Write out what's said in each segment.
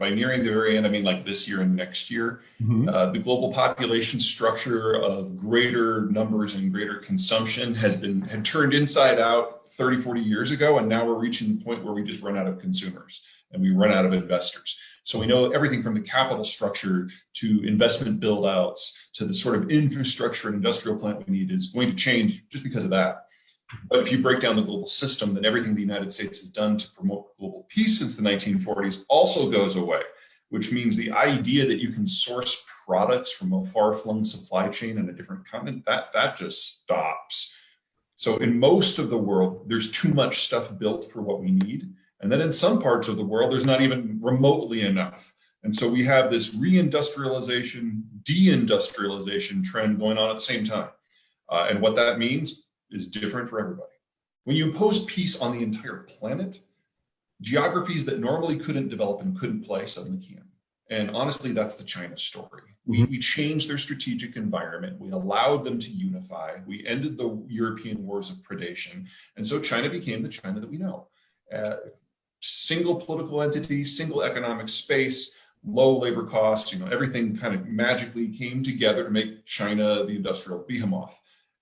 by nearing the very end, I mean like this year and next year. The global population structure of greater numbers and greater consumption had turned inside out 30, 40 years ago, and now we're reaching the point where we just run out of consumers and we run out of investors. So we know everything from the capital structure to investment build outs to the sort of infrastructure and industrial plant we need is going to change just because of that. But if you break down the global system, then everything the United States has done to promote global peace since the 1940s also goes away, which means the idea that you can source products from a far-flung supply chain in a different continent, that just stops. So in most of the world, there's too much stuff built for what we need. And then in some parts of the world, there's not even remotely enough. And so we have this reindustrialization, deindustrialization trend going on at the same time. And what that means is different for everybody. When you impose peace on the entire planet, geographies that normally couldn't develop and couldn't play suddenly can. And honestly, that's the China story. We changed their strategic environment. We allowed them to unify. We ended the European wars of predation. And so China became the China that we know. Single political entity, single economic space, low labor costs, everything kind of magically came together to make China the industrial behemoth.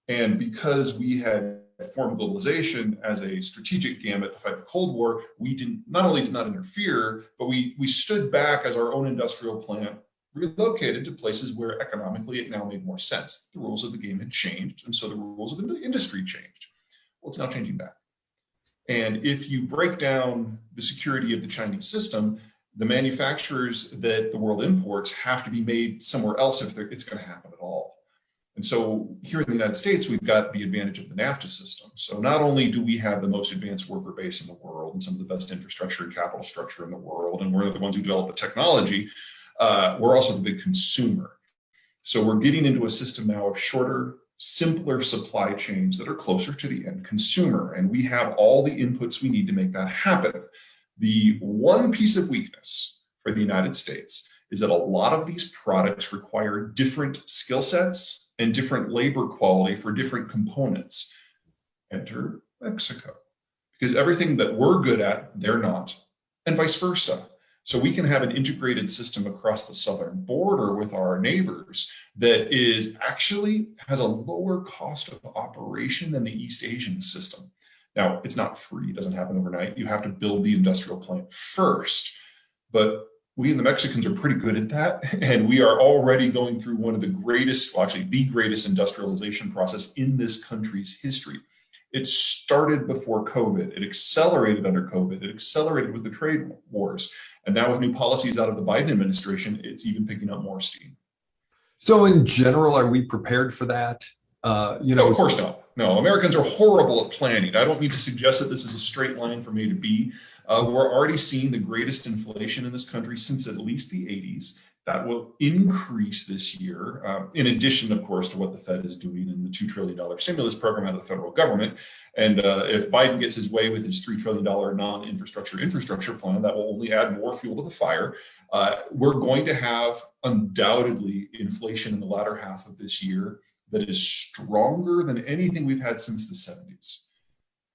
And because we had formed globalization as a strategic gambit to fight the Cold War, we not only did not interfere, but we stood back as our own industrial plant, relocated to places where economically it now made more sense. The rules of the game had changed, and so the rules of the industry changed. Well, it's now changing back. And if you break down the security of the Chinese system, the manufacturers that the world imports have to be made somewhere else if it's going to happen at all. And so here in the United States, we've got the advantage of the NAFTA system. So not only do we have the most advanced worker base in the world and some of the best infrastructure and capital structure in the world, and we're the ones who develop the technology, we're also the big consumer. So we're getting into a system now of shorter, simpler supply chains that are closer to the end consumer. And we have all the inputs we need to make that happen. The one piece of weakness for the United States is that a lot of these products require different skill sets and different labor quality for different components. Enter Mexico. Because everything that we're good at, they're not, and vice versa. So we can have an integrated system across the southern border with our neighbors that has a lower cost of operation than the East Asian system. Now, it's not free, it doesn't happen overnight. You have to build the industrial plant first. But we and the Mexicans are pretty good at that. And we are already going through one of the greatest, well, actually the greatest industrialization process in this country's history. It started before COVID. It accelerated under COVID. It accelerated with the trade wars. And now with new policies out of the Biden administration, it's even picking up more steam. So in general, are we prepared for that? No, of course not. No, Americans are horrible at planning. I don't need to suggest that this is a straight line from A to B. We're already seeing the greatest inflation in this country since at least the 80s. That will increase this year, in addition, of course, to what the Fed is doing in the $2 trillion stimulus program out of the federal government. And if Biden gets his way with his $3 trillion infrastructure plan, that will only add more fuel to the fire. We're going to have undoubtedly inflation in the latter half of this year that is stronger than anything we've had since the 70s.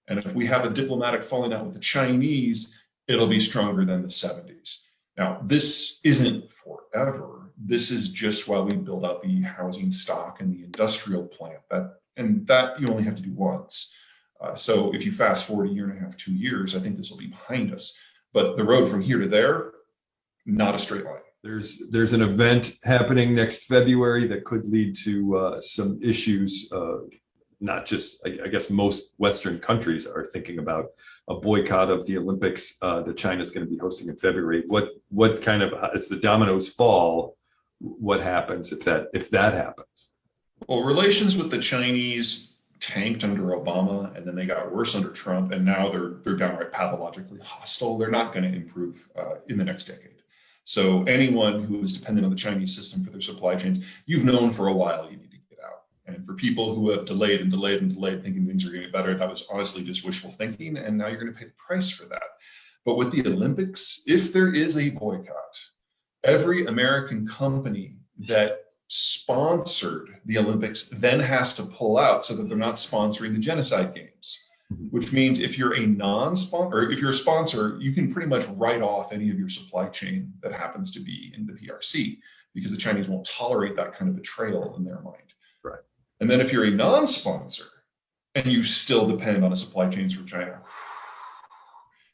And if we have a diplomatic falling out with the Chinese, it'll be stronger than the 70s. Now, this isn't forever. This is just while we build out the housing stock and the industrial plant. That you only have to do once. So if you fast forward a year and a half, 2 years, I think this will be behind us. But the road from here to there, not a straight line. There's an event happening next February that could lead to some issues. Not just, I guess most Western countries are thinking about a boycott of the Olympics that China's going to be hosting in February. What kind of, as the dominoes fall, what happens if that happens? Well, relations with the Chinese tanked under Obama, and then they got worse under Trump, and now they're downright pathologically hostile. They're not going to improve in the next decade. So anyone who is dependent on the Chinese system for their supply chains, you've known for a while you need to get out. And for people who have delayed and delayed and delayed, thinking things are going to get better, that was honestly just wishful thinking. And now you're going to pay the price for that. But with the Olympics, if there is a boycott, every American company that sponsored the Olympics then has to pull out so that they're not sponsoring the genocide games. which means if you're a non-sponsor, or if you're a sponsor, you can pretty much write off any of your supply chain that happens to be in the PRC, because the Chinese won't tolerate that kind of betrayal in their mind. Right. And then if you're a non-sponsor and you still depend on a supply chains from China,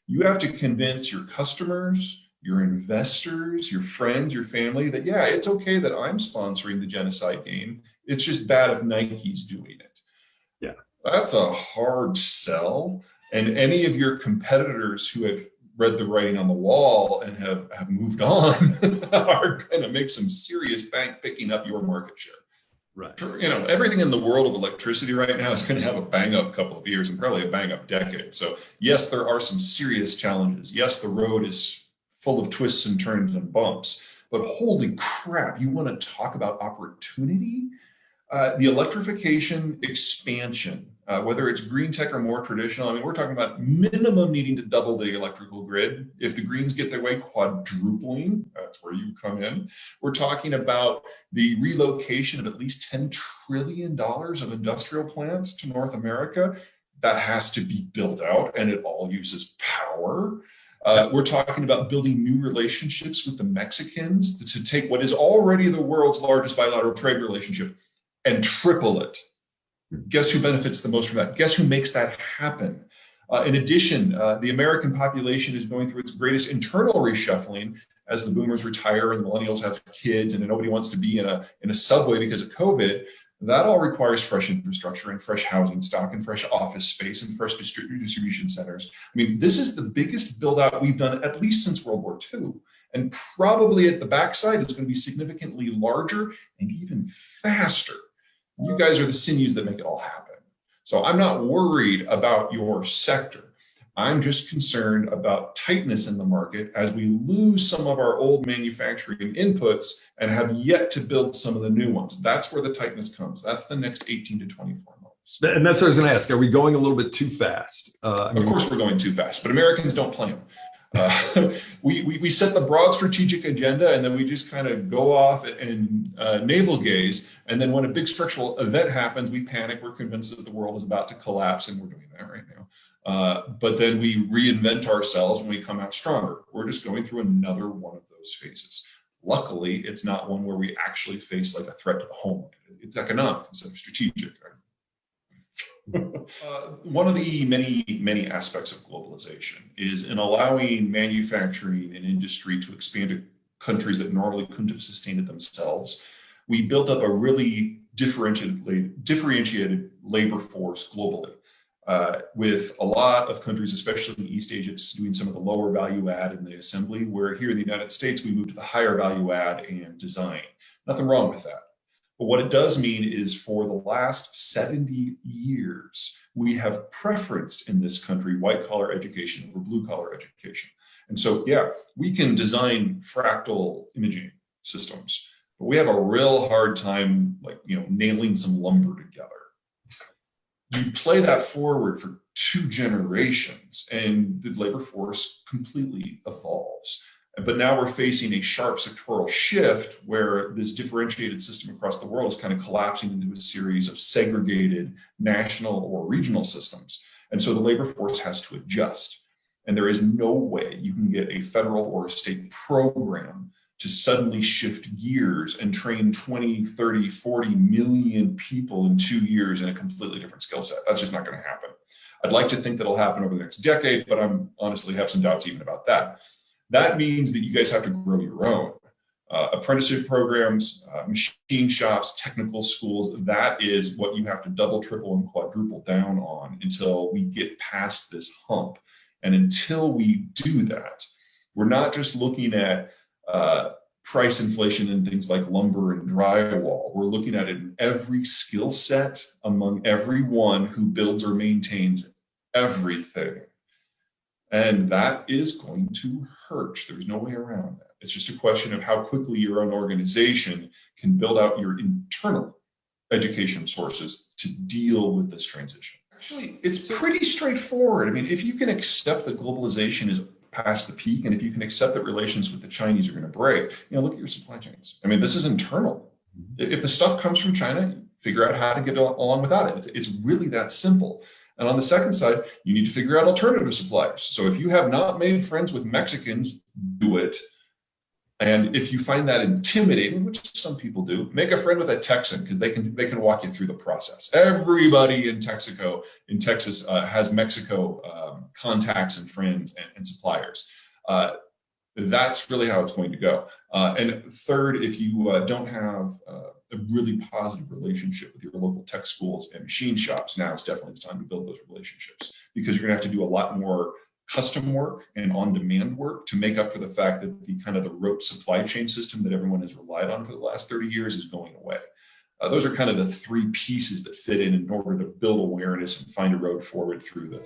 you have to convince your customers, your investors, your friends, your family that, yeah, it's okay that I'm sponsoring the genocide game. It's just bad if Nike's doing it. Yeah. That's a hard sell. And any of your competitors who have read the writing on the wall and have moved on are going to make some serious bank picking up your market share. Right. You know, everything in the world of electricity right now is going to have a bang up couple of years and probably a bang up decade. So yes, there are some serious challenges. Yes, the road is full of twists and turns and bumps, but holy crap, you want to talk about opportunity? The electrification expansion, whether it's green tech or more traditional, I mean, we're talking about minimum needing to double the electrical grid. If the Greens get their way, quadrupling, that's where you come in. We're talking about the relocation of at least $10 trillion of industrial plants to North America. That has to be built out, and it all uses power. We're talking about building new relationships with the Mexicans to take what is already the world's largest bilateral trade relationship and triple it. Guess who benefits the most from that? Guess who makes that happen? In addition, the American population is going through its greatest internal reshuffling as the boomers retire and the millennials have kids and nobody wants to be in a subway because of COVID. That all requires fresh infrastructure and fresh housing stock and fresh office space and fresh distribution centers. I mean, this is the biggest build out we've done at least since World War II. And probably at the backside, it's going to be significantly larger and even faster. You guys are the sinews that make it all happen. So I'm not worried about your sector. I'm just concerned about tightness in the market as we lose some of our old manufacturing inputs and have yet to build some of the new ones. That's where the tightness comes. That's the next 18 to 24 months. And that's what I was going to ask. Are we going a little bit too fast? Of course we're going too fast, but Americans don't plan. We set the broad strategic agenda and then we just kind of go off and navel gaze. And then when a big structural event happens, we panic. We're convinced that the world is about to collapse, and we're doing that right now. But then we reinvent ourselves and we come out stronger. We're just going through another one of those phases. Luckily, it's not one where we actually face like a threat to the homeland. It's economic instead of strategic. One of the many aspects of globalization is in allowing manufacturing and industry to expand to countries that normally couldn't have sustained it themselves. We built up a really differentiated labor force globally, with a lot of countries, especially in East Asia, doing some of the lower value add in the assembly, where here in the United States, we moved to the higher value add and design. Nothing wrong with that. But what it does mean is for the last 70 years, we have preferenced in this country white collar education over blue collar education. And so, yeah, we can design fractal imaging systems, but we have a real hard time, like, nailing some lumber together. You play that forward for 2 generations and the labor force completely evolves. But now we're facing a sharp sectoral shift where this differentiated system across the world is kind of collapsing into a series of segregated national or regional systems. And so the labor force has to adjust. And there is no way you can get a federal or a state program to suddenly shift gears and train 20, 30, 40 million people in 2 years in a completely different skill set. That's just not going to happen. I'd like to think that'll happen over the next decade, but I'm honestly have some doubts even about that. That means that you guys have to grow your own. Apprenticeship programs, machine shops, technical schools, that is what you have to double, triple, and quadruple down on until we get past this hump. And until we do that, we're not just looking at price inflation in things like lumber and drywall. We're looking at it in every skill set among everyone who builds or maintains everything. And that is going to hurt. There's no way around that. It's just a question of how quickly your own organization can build out your internal education sources to deal with this transition. Actually, it's pretty straightforward. I mean, if you can accept that globalization is past the peak, and if you can accept that relations with the Chinese are going to break, look at your supply chains. I mean, this is internal. If the stuff comes from China, figure out how to get along without it. It's really that simple. And on the second side, you need to figure out alternative suppliers. So if you have not made friends with Mexicans, do it. And if you find that intimidating, which some people do, make a friend with a Texan, because they can walk you through the process. Everybody in Texas has Mexico contacts and friends and suppliers. That's really how it's going to go. And third, if you don't have a really positive relationship with your local tech schools and machine shops, now it's definitely the time to build those relationships, because you're going to have to do a lot more custom work and on-demand work to make up for the fact that the rote supply chain system that everyone has relied on for the last 30 years is going away. Those are kind of the three pieces that fit in order to build awareness and find a road forward through this.